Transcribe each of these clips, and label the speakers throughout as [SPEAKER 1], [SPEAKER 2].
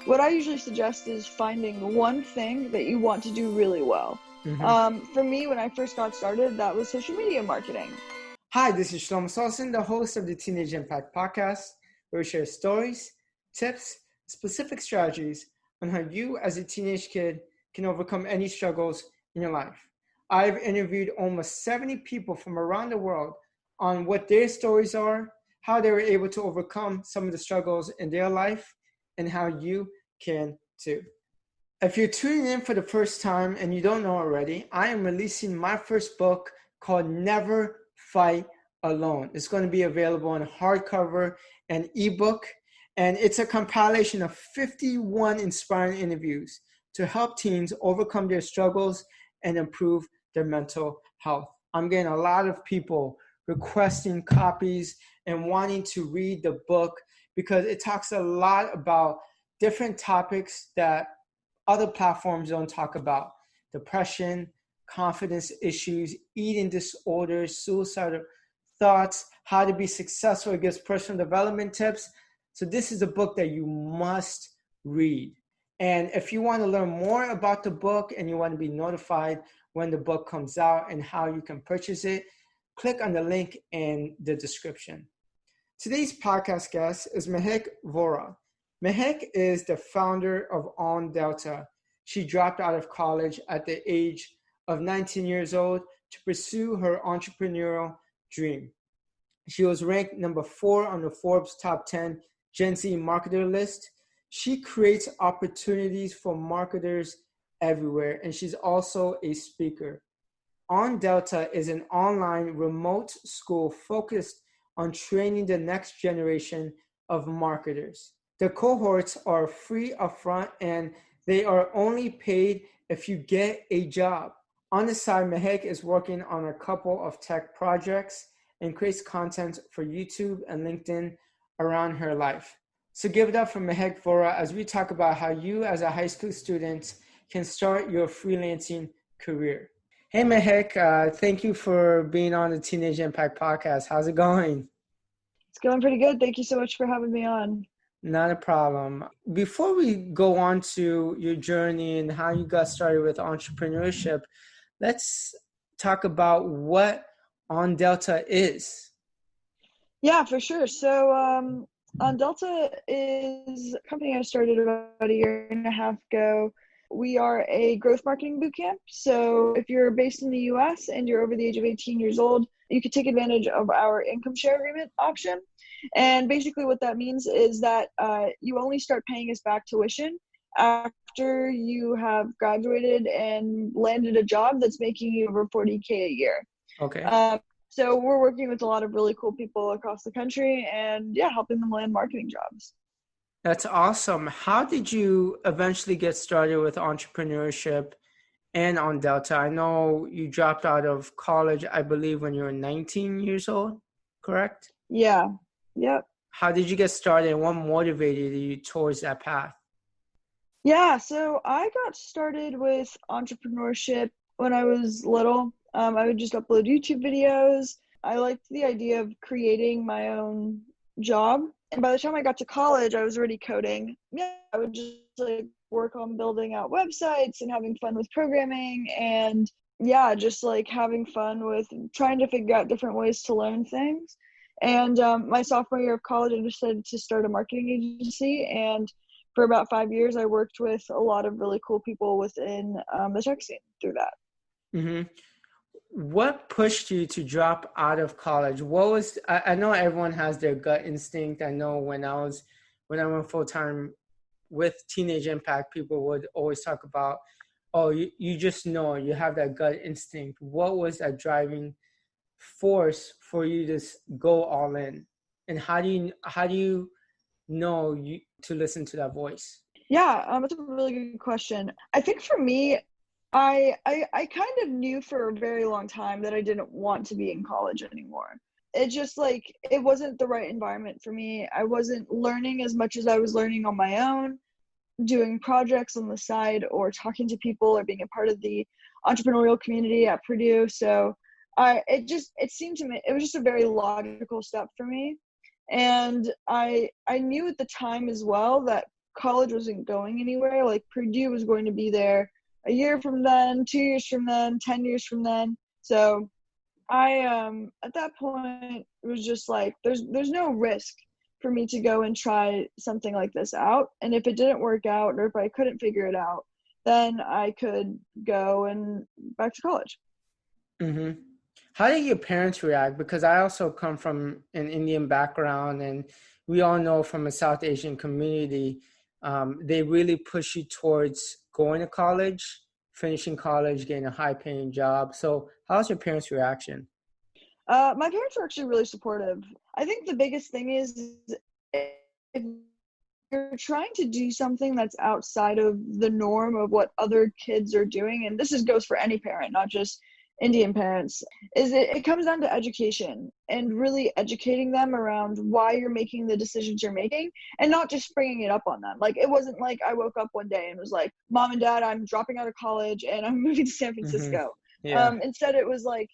[SPEAKER 1] What I usually suggest is finding one thing that you want to do really well. For me, when I first got started, that was social media marketing.
[SPEAKER 2] Hi, this is Shelomo Solson, the host of the Teenage Impact Podcast, where we share stories, tips, specific strategies on how you as a teenage kid can overcome any struggles in your life. I've interviewed almost 70 people from around the world on what their stories are, how they were able to overcome some of the struggles in their life, and how you can too. If you're tuning in for the first time and you don't know already, I am releasing my first book called Never Fight Alone. It's going to be available in hardcover and ebook, and it's a compilation of 51 inspiring interviews to help teens overcome their struggles and improve their mental health. I'm getting a lot of people requesting copies and wanting to read the book because it talks a lot about different topics that other platforms don't talk about. Depression, confidence issues, eating disorders, suicidal thoughts, how to be successful. It gives personal development tips. So this is a book that you must read. And if you want to learn more about the book and you want to be notified when the book comes out and how you can purchase it, click on the link in the description. Today's podcast guest is Mehak Vohra. Mehak is the founder of OnDelta. She dropped out of college at the age of 19 years old to pursue her entrepreneurial dream. She was ranked number 4 on the Forbes top 10 Gen Z marketer list. She creates opportunities for marketers everywhere, and she's also a speaker. OnDelta is an online remote school focused on training the next generation of marketers. The cohorts are free upfront and they are only paid if you get a job. On the side, Mehak is working on a couple of tech projects and creates content for YouTube and LinkedIn around her life. So give it up for Mehak Vohra as we talk about how you as a high school student can start your freelancing career. Hey Mehak, thank you for being on the Teenage Impact Podcast. How's it going?
[SPEAKER 1] It's going pretty good. Thank you so much for having me on.
[SPEAKER 2] Not a problem. Before we go on to your journey and how you got started with entrepreneurship, let's talk about what OnDelta is.
[SPEAKER 1] Yeah, for sure. So OnDelta is a company I started about a year and a half ago. We are a growth marketing bootcamp. So if you're based in the US and you're over the age of 18 years old, you could take advantage of our income share agreement option. And basically what that means is that you only start paying us back tuition after you have graduated and landed a job that's making you over $40K a year.
[SPEAKER 2] Okay.
[SPEAKER 1] So we're working with a lot of really cool people across the country and helping them land marketing jobs.
[SPEAKER 2] That's awesome. How did you eventually get started with entrepreneurship and OnDelta? I know you dropped out of college, I believe, when you were 19 years old, correct?
[SPEAKER 1] Yeah. Yep.
[SPEAKER 2] How did you get started and what motivated you towards that path?
[SPEAKER 1] Yeah, so I got started with entrepreneurship when I was little. I would just upload YouTube videos. I liked the idea of creating my own job. And by the time I got to college, I was already coding. Yeah, I would just work on building out websites and having fun with programming and just having fun with trying to figure out different ways to learn things. And my sophomore year of college, I decided to start a marketing agency. And for about 5 years, I worked with a lot of really cool people within the tech scene through that.
[SPEAKER 2] Mm-hmm. What pushed you to drop out of college? What was, I know everyone has their gut instinct. I know when I went full-time with Teenage Impact, people would always talk about, oh, you just know, you have that gut instinct. What was that driving force for you to go all in? And how do you know to listen to that voice?
[SPEAKER 1] Yeah, that's a really good question. I think for me, I kind of knew for a very long time that I didn't want to be in college anymore. It just it wasn't the right environment for me. I wasn't learning as much as I was learning on my own, doing projects on the side or talking to people or being a part of the entrepreneurial community at Purdue. So it seemed to me, it was just a very logical step for me. And I knew at the time as well that college wasn't going anywhere. Like Purdue was going to be there a year from then, 2 years from then, 10 years from then. So I at that point it was just like there's no risk for me to go and try something like this out. And if it didn't work out or if I couldn't figure it out, then I could go and back to college.
[SPEAKER 2] Mm-hmm. How did your parents react? Because I also come from an Indian background, and we all know from a South Asian community, they really push you towards going to college, finishing college, getting a high-paying job. So how's your parents' reaction?
[SPEAKER 1] My parents were actually really supportive. I think the biggest thing is if you're trying to do something that's outside of the norm of what other kids are doing, and goes for any parent, not just Indian parents, is it comes down to education and really educating them around why you're making the decisions you're making and not just springing it up on them. Like, it wasn't like I woke up one day and was like, Mom and Dad, I'm dropping out of college and I'm moving to San Francisco.
[SPEAKER 2] Yeah.
[SPEAKER 1] Instead, it was like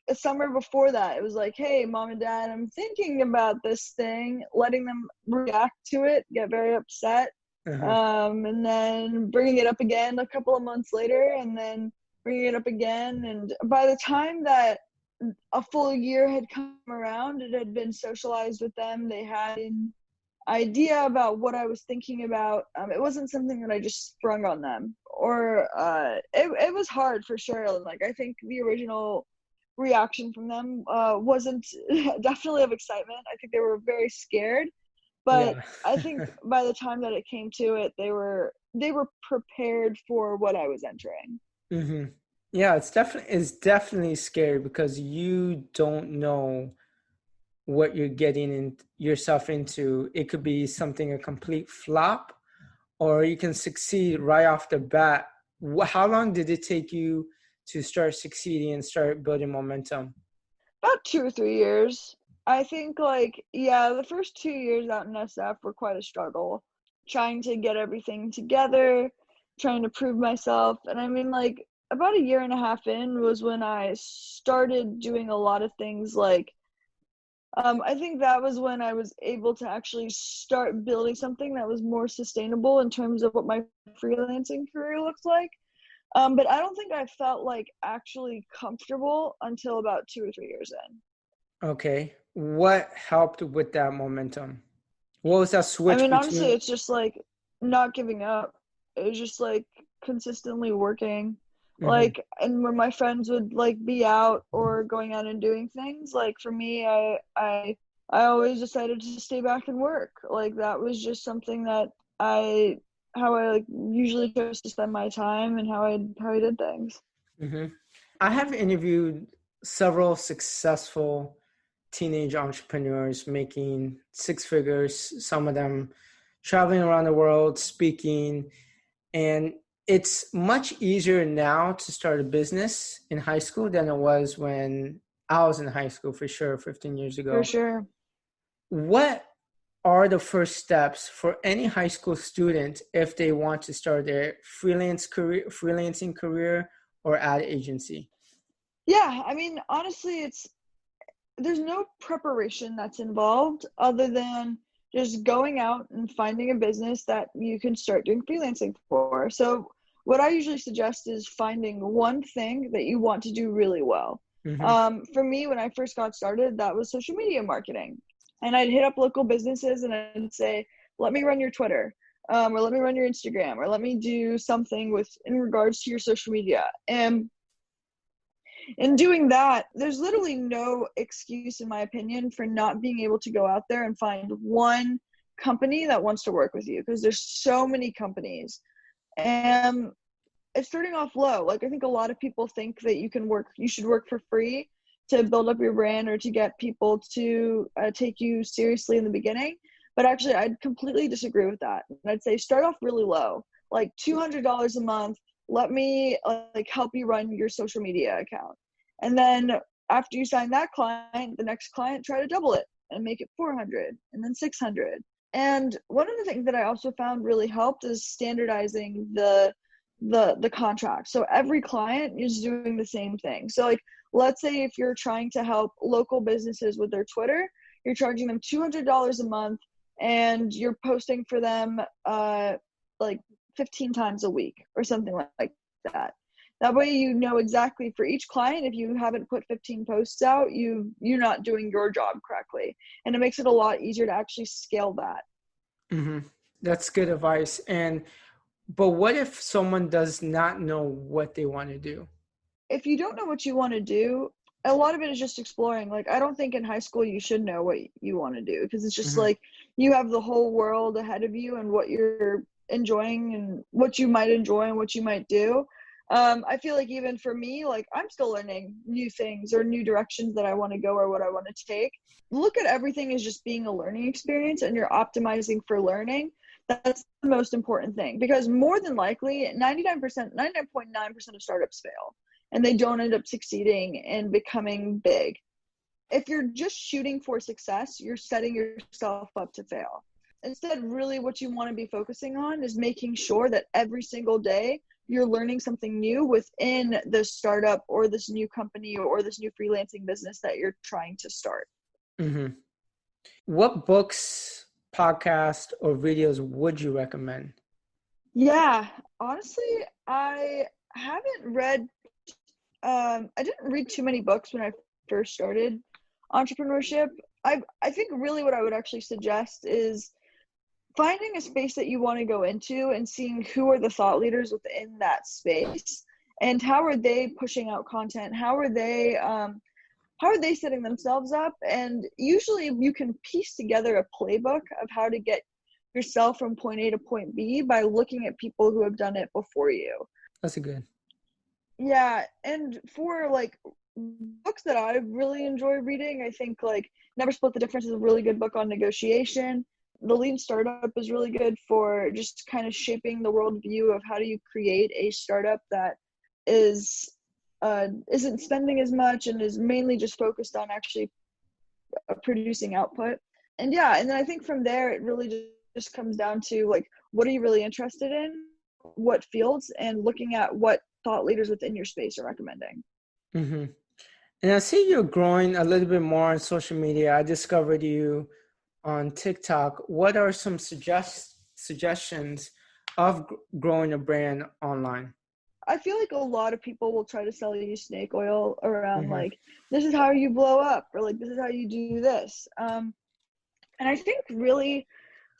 [SPEAKER 1] a summer before that. It was like, hey, Mom and Dad, I'm thinking about this thing, letting them react to it, get very upset, and then bringing it up again a couple of months later, and then bringing it up again. And by the time that a full year had come around, it had been socialized with them. They had an idea about what I was thinking about. It wasn't something that I just sprung on them, or it was hard for sure. Like, I think the original reaction from them wasn't definitely of excitement. I think they were very scared, but
[SPEAKER 2] Yeah.
[SPEAKER 1] I think by the time that it came to it, they were prepared for what I was entering.
[SPEAKER 2] Mm-hmm. Yeah, it's definitely scary because you don't know what you're getting yourself into. It could be something a complete flop, or you can succeed right off the bat. How long did it take you to start succeeding and start building momentum?
[SPEAKER 1] About 2 or 3 years. I think, like, yeah, the first 2 years out in SF were quite a struggle, trying to get everything together, trying to prove myself. And I mean, like, about a year and a half in was when I started doing a lot of things. Like, I think that was when I was able to actually start building something that was more sustainable in terms of what my freelancing career looks like. But I don't think I felt like actually comfortable until about 2 or 3 years in.
[SPEAKER 2] Okay. What helped with that momentum? What was that
[SPEAKER 1] I
[SPEAKER 2] switch
[SPEAKER 1] mean, honestly,
[SPEAKER 2] between?
[SPEAKER 1] it's just like not giving up. It was just like consistently working.
[SPEAKER 2] Mm-hmm.
[SPEAKER 1] Like, and when my friends would like be out or going out and doing things, like for me, I always decided to stay back and work. Like, that was just something that how I like usually chose to spend my time and how I did things.
[SPEAKER 2] Mm-hmm. I have interviewed several successful teenage entrepreneurs making six figures, some of them traveling around the world, speaking. And it's much easier now to start a business in high school than it was when I was in high school, for sure, 15 years
[SPEAKER 1] For
[SPEAKER 2] ago.
[SPEAKER 1] sure.
[SPEAKER 2] What are the first steps for any high school student if they want to start their freelancing career or ad agency?
[SPEAKER 1] Yeah, I mean, honestly, there's no preparation that's involved other than just going out and finding a business that you can start doing freelancing for. So what I usually suggest is finding one thing that you want to do really well.
[SPEAKER 2] Mm-hmm.
[SPEAKER 1] For me, when I first got started, that was social media marketing. And I'd hit up local businesses and I'd say, let me run your Twitter, or let me run your Instagram, or let me do something in regards to your social media. And in doing that, there's literally no excuse, in my opinion, for not being able to go out there and find one company that wants to work with you, because there's so many companies. And it's starting off low. Like, I think a lot of people think that you should work for free to build up your brand or to get people to take you seriously in the beginning. But actually, I'd completely disagree with that. And I'd say start off really low, like $200 a month. Let me like help you run your social media account. And then after you sign that client, the next client, try to double it and make it 400 and then 600. And one of the things that I also found really helped is standardizing the contract. So every client is doing the same thing. So, like, let's say if you're trying to help local businesses with their Twitter, you're charging them $200 a month, and you're posting for them like 15 times a week or something like that. That way you know exactly for each client, if you haven't put 15 posts out, you're not doing your job correctly. And it makes it a lot easier to actually scale that.
[SPEAKER 2] Mm-hmm. That's good advice. But what if someone does not know what they want to do?
[SPEAKER 1] If you don't know what you want to do, a lot of it is just exploring. Like, I don't think in high school you should know what you want to do, because it's just
[SPEAKER 2] Mm-hmm.
[SPEAKER 1] like you have the whole world ahead of you and what you're enjoying and what you might enjoy and what you might do. I feel like even for me, like, I'm still learning new things or new directions that I want to go or what I want to take. Look at everything as just being a learning experience, and you're optimizing for learning. That's the most important thing, because more than likely 99.9% of startups fail and they don't end up succeeding and becoming big. If you're just shooting for success, you're setting yourself up to fail. Instead, really what you want to be focusing on is making sure that every single day you're learning something new within this startup or this new company or this new freelancing business that you're trying to start.
[SPEAKER 2] Mm-hmm. What books, podcasts, or videos would you recommend?
[SPEAKER 1] Yeah, honestly, I haven't read, I didn't read too many books when I first started entrepreneurship. I think really what I would actually suggest is finding a space that you want to go into and seeing who are the thought leaders within that space and how are they pushing out content, how are they setting themselves up. And usually you can piece together a playbook of how to get yourself from point A to point B by looking at people who have done it before you.
[SPEAKER 2] That's a good.
[SPEAKER 1] Yeah, and for like books that I really enjoy reading, I think like Never Split the Difference is a really good book on negotiation. The Lean Startup is really good for just kind of shaping the worldview of how do you create a startup that is isn't spending as much and is mainly just focused on actually producing output. And yeah, and then I think from there it really just comes down to like, what are you really interested in, what fields, and looking at what thought leaders within your space are recommending.
[SPEAKER 2] Mm-hmm. And I see you're growing a little bit more on social media. I discovered you on TikTok. What are some suggestions of growing a brand online?
[SPEAKER 1] I feel like a lot of people will try to sell you snake oil around
[SPEAKER 2] Mm-hmm.
[SPEAKER 1] like, this is how you blow up, or like, this is how you do this. And I think really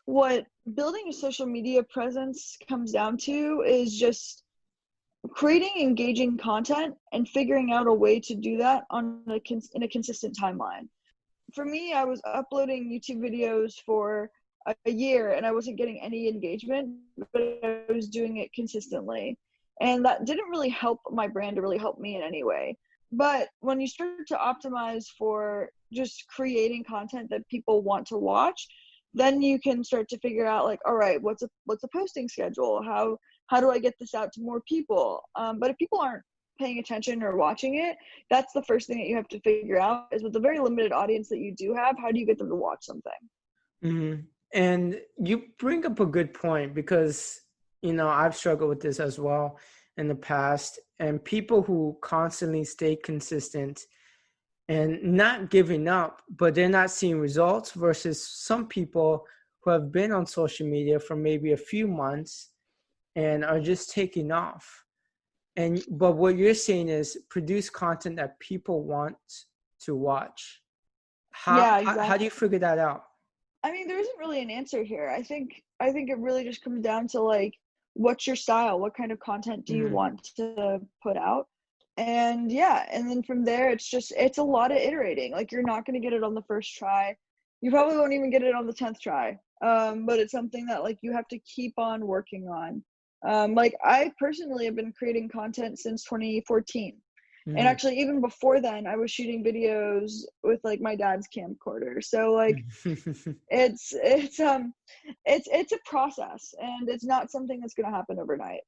[SPEAKER 1] what building a social media presence comes down to is just creating engaging content and figuring out a way to do that in a consistent timeline. For me, I was uploading YouTube videos for a year and I wasn't getting any engagement, but I was doing it consistently. And that didn't really help my brand to really help me in any way. But when you start to optimize for just creating content that people want to watch, then you can start to figure out like, all right, what's a posting schedule? How do I get this out to more people? But if people aren't paying attention or watching it, that's the first thing that you have to figure out is, with the very limited audience that you do have, how do you get them to watch something?
[SPEAKER 2] Mm-hmm. And you bring up a good point because, I've struggled with this as well in the past. And people who constantly stay consistent and not giving up, but they're not seeing results, versus some people who have been on social media for maybe a few months and are just taking off. But what you're saying is produce content that people want to watch.
[SPEAKER 1] Yeah,
[SPEAKER 2] How do
[SPEAKER 1] exactly.
[SPEAKER 2] you figure that out?
[SPEAKER 1] I mean, there isn't really an answer here. I think it really just comes down to like, what's your style? What kind of content do you
[SPEAKER 2] Mm-hmm.
[SPEAKER 1] want to put out? And yeah, and then from there it's a lot of iterating. Like, you're not going to get it on the first try. You probably won't even get it on the 10th try. But it's something that like you have to keep on working on. Like, I personally have been creating content since 2014. And
[SPEAKER 2] Mm-hmm.
[SPEAKER 1] actually, even before then, I was shooting videos with like my dad's camcorder. So like, it's a process, and it's not something that's going to happen overnight.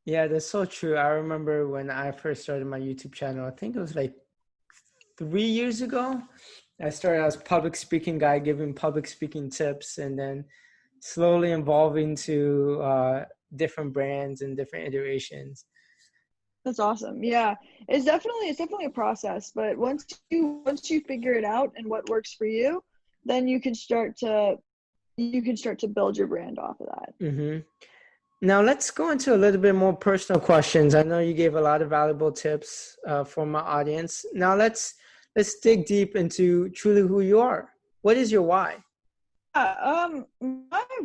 [SPEAKER 2] Yeah, that's so true. I remember when I first started my YouTube channel, I think it was like 3 years ago. I started as a public speaking guy, giving public speaking tips, and then slowly evolving to different brands and different iterations.
[SPEAKER 1] That's awesome. Yeah, it's definitely a process, but once you figure it out and what works for you, then you can start to you can start to build your brand off of that.
[SPEAKER 2] Mm-hmm. Now let's go into a little bit more personal questions. I know you gave a lot of valuable tips for my audience. Now let's dig deep into truly who you are. What is your why?
[SPEAKER 1] My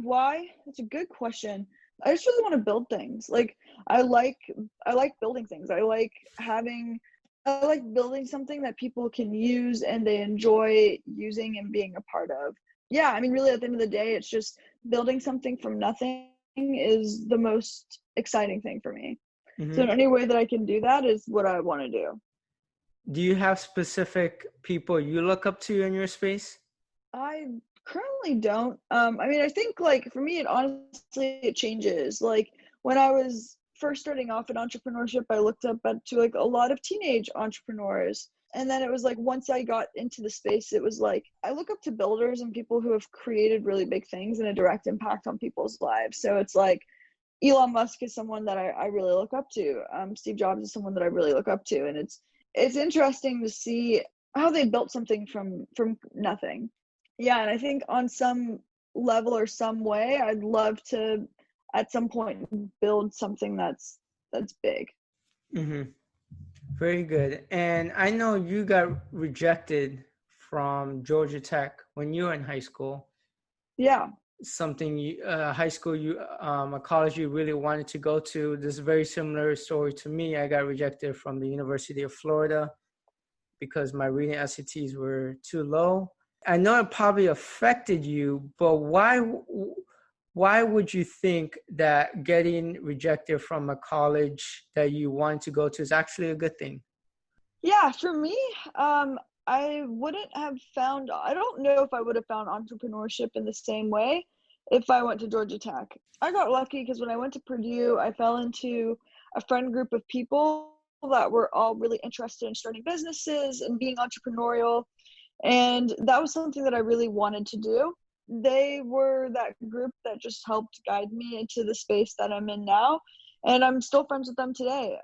[SPEAKER 1] why, that's a good question. I just really want to build things. Like I like building things. I like building something that people can use and they enjoy using and being a part of. Yeah, I mean, really at the end of the day, it's just building something from nothing is the most exciting thing for me.
[SPEAKER 2] Mm-hmm.
[SPEAKER 1] So in any way that I can do that is what I want to do.
[SPEAKER 2] Do you have specific people you look up to in your space?
[SPEAKER 1] I currently don't. I mean, I think like for me, it changes. Like when I was first starting off in entrepreneurship, I looked up to like a lot of teenage entrepreneurs. And then it was like once I got into the space, it was like I look up to builders and people who have created really big things and a direct impact on people's lives. So it's like Elon Musk is someone that I really look up to. Steve Jobs is someone that I really look up to. And it's interesting to see how they built something from nothing. Yeah, and I think on some level or some way, I'd love to at some point build something that's big.
[SPEAKER 2] Mm-hmm. Very good. And I know you got rejected from Georgia Tech when you were in high school.
[SPEAKER 1] Yeah.
[SPEAKER 2] Something high school a college you really wanted to go to. This is a very similar story to me. I got rejected from the University of Florida because my reading SATs were too low. I know it probably affected you, but why would you think that getting rejected from a college that you wanted to go to is actually a good thing?
[SPEAKER 1] Yeah, for me, I don't know if I would have found entrepreneurship in the same way if I went to Georgia Tech. I got lucky because when I went to Purdue, I fell into a friend group of people that were all really interested in starting businesses and being entrepreneurial. And that was something that I really wanted to do. They were that group that just helped guide me into the space that I'm in now. And I'm still friends with them today.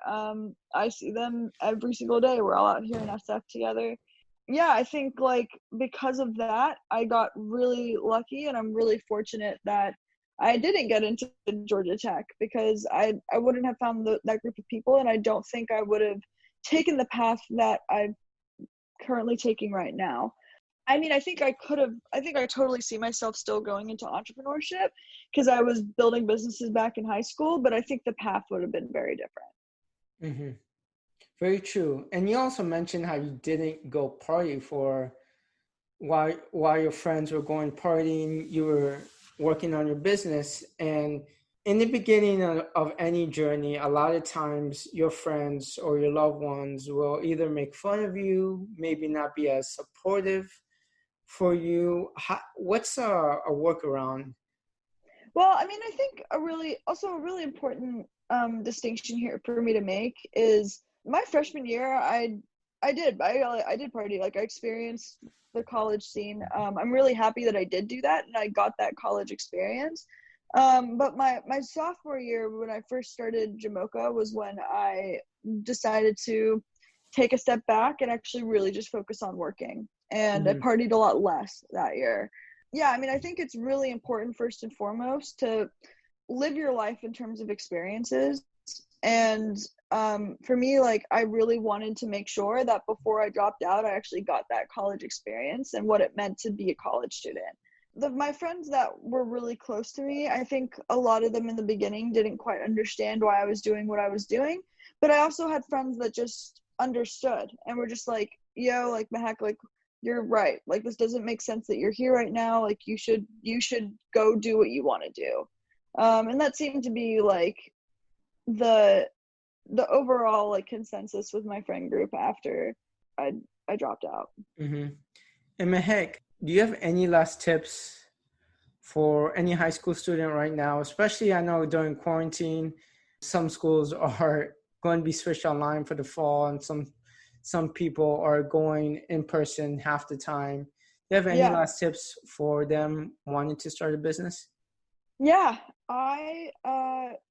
[SPEAKER 1] I see them every single day. We're all out here in SF together. Yeah, I think like because of that, I got really lucky and I'm really fortunate that I didn't get into Georgia Tech because I wouldn't have found that group of people, and I don't think I would have taken the path that I'm currently taking right now. I mean, I think I totally see myself still going into entrepreneurship because I was building businesses back in high school, but I think the path would have been very different.
[SPEAKER 2] Mm-hmm. Very true. And you also mentioned how you didn't go party for while your friends were going partying, you were working on your business. And in the beginning of any journey, a lot of times your friends or your loved ones will either make fun of you, maybe not be as supportive for you. What's a workaround?
[SPEAKER 1] Well, I mean, I think a really important distinction here for me to make is my freshman year, I did party. Like I experienced the college scene. I'm really happy that I did do that and I got that college experience. But my sophomore year, when I first started Jamocha, was when I decided to take a step back and actually really just focus on working. And I partied a lot less that year. Yeah, I mean, I think it's really important first and foremost to live your life in terms of experiences. And for me, like I really wanted to make sure that before I dropped out, I actually got that college experience and what it meant to be a college student. My friends that were really close to me, I think a lot of them in the beginning didn't quite understand why I was doing what I was doing. But I also had friends that just understood and were just like, yo, like Mehak, like you're right. Like this doesn't make sense that you're here right now. Like you should go do what you want to do. And that seemed to be like the overall like consensus with my friend group after I dropped out.
[SPEAKER 2] Mm-hmm. And Mehak, do you have any last tips for any high school student right now? Especially, I know during quarantine, some schools are going to be switched online for the fall, and some people are going in person half the time. Do you have any last tips for them wanting to start a business?
[SPEAKER 1] Yeah, I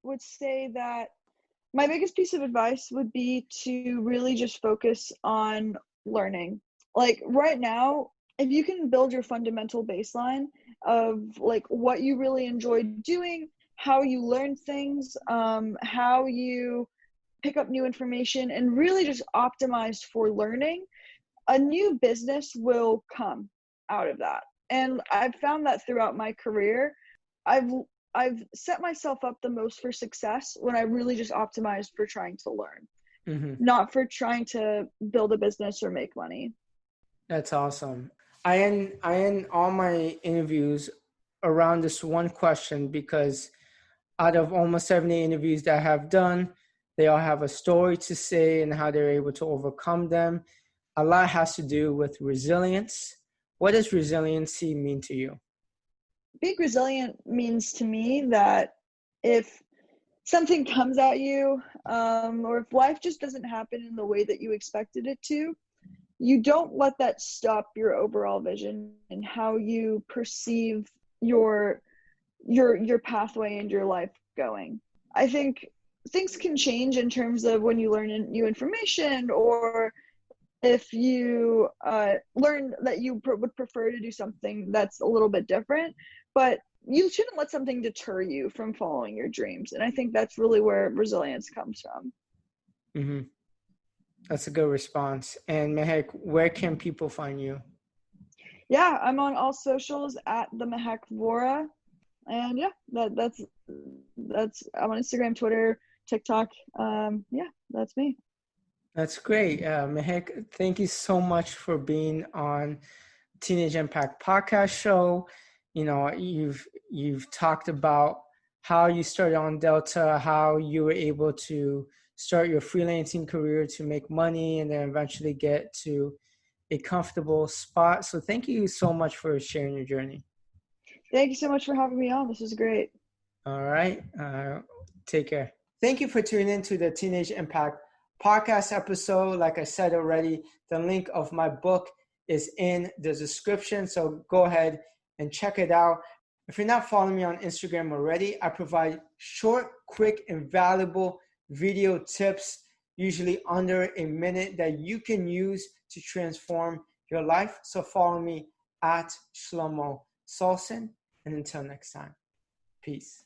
[SPEAKER 1] would say that my biggest piece of advice would be to really just focus on learning. Like right now, if you can build your fundamental baseline of like what you really enjoy doing, how you learn things, how you pick up new information, and really just optimized for learning, a new business will come out of that. And I've found that throughout my career, I've set myself up the most for success when I really just optimized for trying to learn, not for trying to build a business or make money.
[SPEAKER 2] That's awesome. I end all my interviews around this one question, because out of almost 70 interviews that I have done, they all have a story to say and how they're able to overcome them. A lot has to do with resilience. What does resiliency mean to you?
[SPEAKER 1] Being resilient means to me that if something comes at you, or if life just doesn't happen in the way that you expected it to, you don't let that stop your overall vision and how you perceive your pathway and your life going. I think things can change in terms of when you learn new information, or if you learn that you would prefer to do something that's a little bit different, but you shouldn't let something deter you from following your dreams. And I think that's really where resilience comes from.
[SPEAKER 2] Mm-hmm. That's a good response. And Mehak, where can people find you?
[SPEAKER 1] Yeah, I'm on all socials at the Mehak Vohra. And yeah, that's I'm on Instagram, Twitter, TikTok. Yeah, that's me.
[SPEAKER 2] That's great. Mehak, thank you so much for being on Teenage Impact podcast show. You know, you've talked about how you started OnDelta, how you were able to start your freelancing career to make money and then eventually get to a comfortable spot. So thank you so much for sharing your journey.
[SPEAKER 1] Thank you so much for having me on. This was great.
[SPEAKER 2] All right. Take care. Thank you for tuning in to the Teenage Impact podcast episode. Like I said already, the link of my book is in the description. So go ahead and check it out. If you're not following me on Instagram already, I provide short, quick, and valuable video tips, usually under a minute, that you can use to transform your life. So follow me at Shelomo Solson. And until next time, peace.